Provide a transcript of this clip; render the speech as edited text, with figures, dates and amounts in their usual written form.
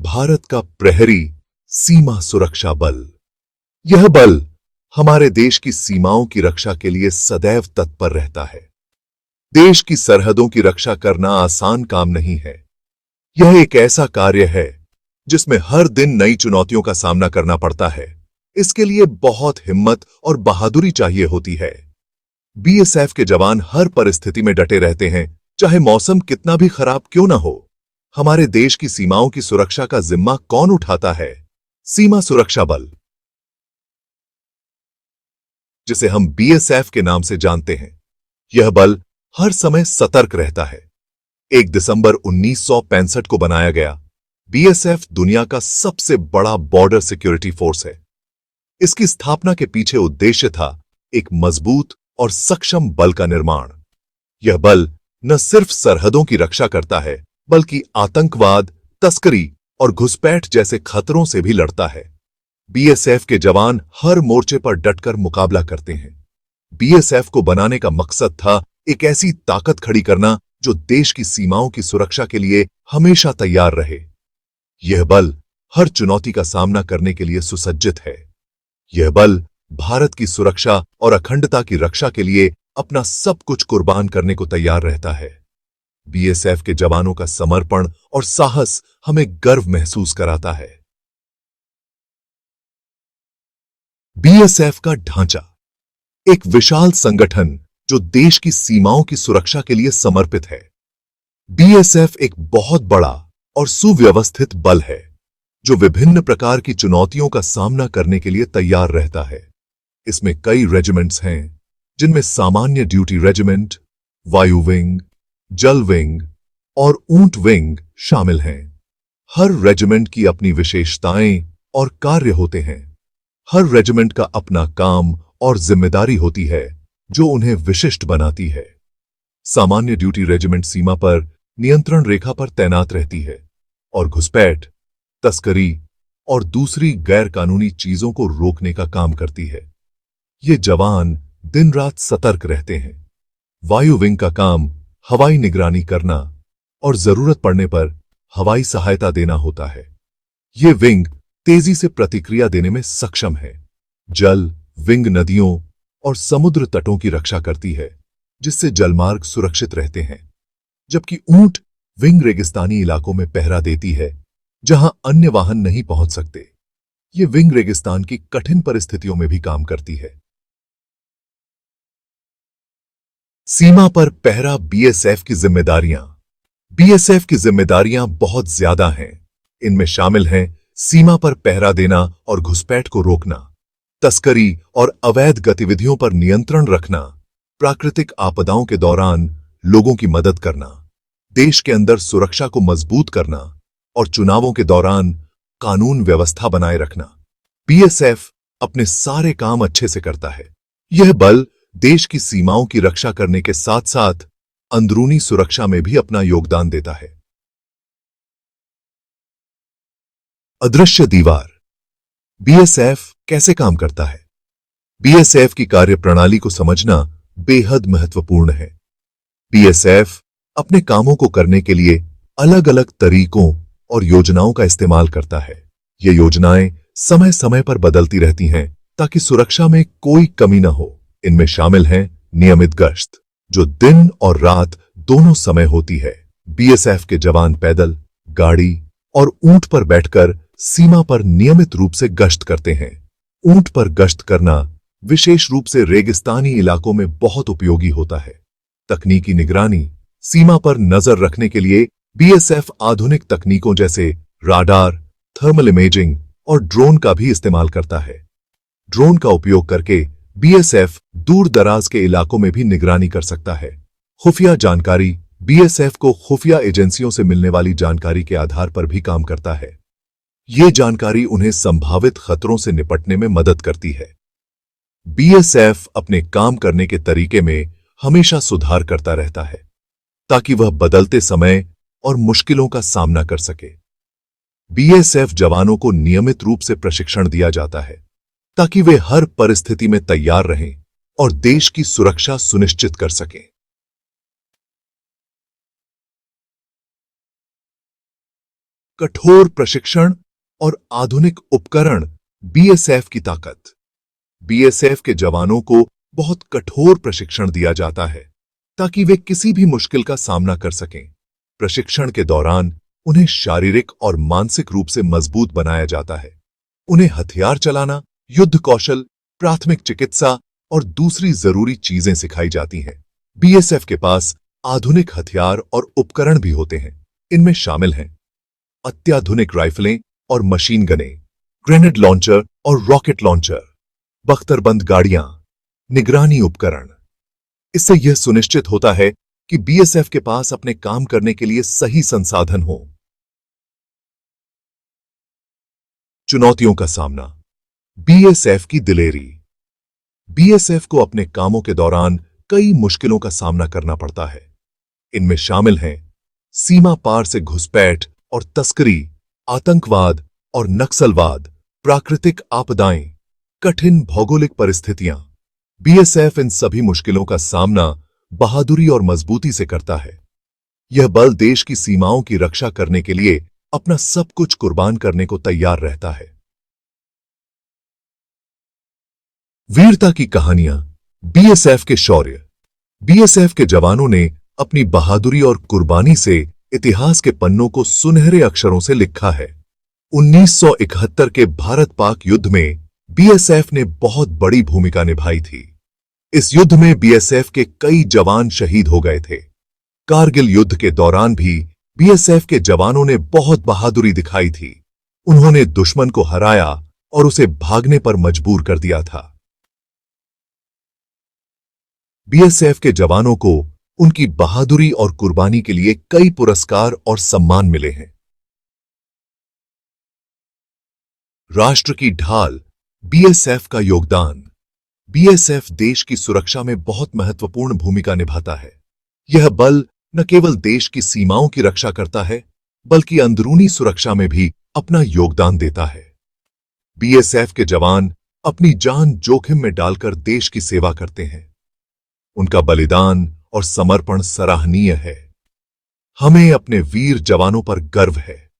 भारत का प्रहरी सीमा सुरक्षा बल। यह बल हमारे देश की सीमाओं की रक्षा के लिए सदैव तत्पर रहता है। देश की सरहदों की रक्षा करना आसान काम नहीं है। यह एक ऐसा कार्य है जिसमें हर दिन नई चुनौतियों का सामना करना पड़ता है। इसके लिए बहुत हिम्मत और बहादुरी चाहिए होती है। बीएसएफ के जवान हर परिस्थिति में डटे रहते हैं, चाहे मौसम कितना भी खराब क्यों ना हो। हमारे देश की सीमाओं की सुरक्षा का जिम्मा कौन उठाता है? सीमा सुरक्षा बल, जिसे हम बीएसएफ के नाम से जानते हैं। यह बल हर समय सतर्क रहता है। 1 दिसंबर 1965 को बनाया गया। बीएसएफ दुनिया का सबसे बड़ा बॉर्डर सिक्योरिटी फोर्स है। इसकी स्थापना के पीछे उद्देश्य था एक मजबूत और सक्षम बल का निर्माण। यह बल न सिर्फ सरहदों की रक्षा करता है, बल्कि आतंकवाद, तस्करी और घुसपैठ जैसे खतरों से भी लड़ता है। बीएसएफ के जवान हर मोर्चे पर डटकर मुकाबला करते हैं। बीएसएफ को बनाने का मकसद था एक ऐसी ताकत खड़ी करना जो देश की सीमाओं की सुरक्षा के लिए हमेशा तैयार रहे। यह बल हर चुनौती का सामना करने के लिए सुसज्जित है। यह बल भारत की सुरक्षा और अखंडता की रक्षा के लिए अपना सब कुछ कुर्बान करने को तैयार रहता है। बीएसएफ के जवानों का समर्पण और साहस हमें गर्व महसूस कराता है। बीएसएफ का ढांचा एक विशाल संगठन जो देश की सीमाओं की सुरक्षा के लिए समर्पित है। बीएसएफ एक बहुत बड़ा और सुव्यवस्थित बल है जो विभिन्न प्रकार की चुनौतियों का सामना करने के लिए तैयार रहता है। इसमें कई रेजिमेंट्स हैं, जिनमें सामान्य ड्यूटी रेजिमेंट, वायु विंग, जल विंग और ऊंट विंग शामिल हैं। हर रेजिमेंट की अपनी विशेषताएं और कार्य होते हैं। हर रेजिमेंट का अपना काम और जिम्मेदारी होती है जो उन्हें विशिष्ट बनाती है। सामान्य ड्यूटी रेजिमेंट सीमा पर नियंत्रण रेखा पर तैनात रहती है और घुसपैठ, तस्करी और दूसरी गैर कानूनी चीजों को रोकने का काम करती है। ये जवान दिन रात सतर्क रहते हैं। वायु विंग का काम हवाई निगरानी करना और जरूरत पड़ने पर हवाई सहायता देना होता है। ये विंग तेजी से प्रतिक्रिया देने में सक्षम है। जल विंग नदियों और समुद्र तटों की रक्षा करती है, जिससे जलमार्ग सुरक्षित रहते हैं। जबकि ऊंट विंग रेगिस्तानी इलाकों में पहरा देती है, जहां अन्य वाहन नहीं पहुंच सकते। ये विंग रेगिस्तान की कठिन परिस्थितियों में भी काम करती है। सीमा पर पहरा बीएसएफ की जिम्मेदारियां। बीएसएफ की जिम्मेदारियां बहुत ज्यादा हैं। इनमें शामिल हैं सीमा पर पहरा देना और घुसपैठ को रोकना, तस्करी और अवैध गतिविधियों पर नियंत्रण रखना, प्राकृतिक आपदाओं के दौरान लोगों की मदद करना, देश के अंदर सुरक्षा को मजबूत करना और चुनावों के दौरान कानून व्यवस्था बनाए रखना। बीएसएफ अपने सारे काम अच्छे से करता है। यह बल देश की सीमाओं की रक्षा करने के साथ साथ अंदरूनी सुरक्षा में भी अपना योगदान देता है। अदृश्य दीवार। बीएसएफ कैसे काम करता है? बीएसएफ की कार्यप्रणाली को समझना बेहद महत्वपूर्ण है। बीएसएफ अपने कामों को करने के लिए अलग अलग तरीकों और योजनाओं का इस्तेमाल करता है। ये योजनाएं समय समय पर बदलती रहती हैं ताकि सुरक्षा में कोई कमी न हो। इनमें शामिल हैं नियमित गश्त, जो दिन और रात दोनों समय होती है। बीएसएफ के जवान पैदल, गाड़ी और ऊंट पर बैठकर सीमा पर नियमित रूप से गश्त करते हैं। ऊंट पर गश्त करना विशेष रूप से रेगिस्तानी इलाकों में बहुत उपयोगी होता है। तकनीकी निगरानी। सीमा पर नजर रखने के लिए बीएसएफ आधुनिक तकनीकों जैसे राडार, थर्मल इमेजिंग और ड्रोन का भी इस्तेमाल करता है। ड्रोन का उपयोग करके बीएसएफ दूर दराज के इलाकों में भी निगरानी कर सकता है। खुफिया जानकारी। बीएसएफ को खुफिया एजेंसियों से मिलने वाली जानकारी के आधार पर भी काम करता है। ये जानकारी उन्हें संभावित खतरों से निपटने में मदद करती है। बीएसएफ अपने काम करने के तरीके में हमेशा सुधार करता रहता है ताकि वह बदलते समय और मुश्किलों का सामना कर सके। बीएसएफ जवानों को नियमित रूप से प्रशिक्षण दिया जाता है ताकि वे हर परिस्थिति में तैयार रहें और देश की सुरक्षा सुनिश्चित कर सकें। कठोर प्रशिक्षण और आधुनिक उपकरण बीएसएफ की ताकत। बीएसएफ के जवानों को बहुत कठोर प्रशिक्षण दिया जाता है ताकि वे किसी भी मुश्किल का सामना कर सकें। प्रशिक्षण के दौरान उन्हें शारीरिक और मानसिक रूप से मजबूत बनाया जाता है। उन्हें हथियार चलाना, युद्ध कौशल, प्राथमिक चिकित्सा और दूसरी जरूरी चीजें सिखाई जाती हैं। बीएसएफ के पास आधुनिक हथियार और उपकरण भी होते हैं। इनमें शामिल हैं अत्याधुनिक राइफलें और मशीन गनें, ग्रेनेड लॉन्चर और रॉकेट लॉन्चर, बख्तरबंद गाड़ियां, निगरानी उपकरण। इससे यह सुनिश्चित होता है कि बीएसएफ के पास अपने काम करने के लिए सही संसाधन हो। चुनौतियों का सामना। बीएसएफ की दिलेरी। बीएसएफ को अपने कामों के दौरान कई मुश्किलों का सामना करना पड़ता है। इनमें शामिल हैं सीमा पार से घुसपैठ और तस्करी, आतंकवाद और नक्सलवाद, प्राकृतिक आपदाएं, कठिन भौगोलिक परिस्थितियां। बीएसएफ इन सभी मुश्किलों का सामना बहादुरी और मजबूती से करता है। यह बल देश की सीमाओं की रक्षा करने के लिए अपना सब कुछ कुर्बान करने को तैयार रहता है। वीरता की कहानियां। बीएसएफ के शौर्य। बीएसएफ के जवानों ने अपनी बहादुरी और कुर्बानी से इतिहास के पन्नों को सुनहरे अक्षरों से लिखा है। 1971 के भारत पाक युद्ध में बीएसएफ ने बहुत बड़ी भूमिका निभाई थी। इस युद्ध में बीएसएफ के कई जवान शहीद हो गए थे। कारगिल युद्ध के दौरान भी बीएसएफ के जवानों ने बहुत बहादुरी दिखाई थी। उन्होंने दुश्मन को हराया और उसे भागने पर मजबूर कर दिया था। बीएसएफ के जवानों को उनकी बहादुरी और कुर्बानी के लिए कई पुरस्कार और सम्मान मिले हैं। राष्ट्र की ढाल। बीएसएफ का योगदान। बीएसएफ देश की सुरक्षा में बहुत महत्वपूर्ण भूमिका निभाता है। यह बल न केवल देश की सीमाओं की रक्षा करता है, बल्कि अंदरूनी सुरक्षा में भी अपना योगदान देता है। बीएसएफ के जवान अपनी जान जोखिम में डालकर देश की सेवा करते हैं। उनका बलिदान और समर्पण सराहनीय है। हमें अपने वीर जवानों पर गर्व है।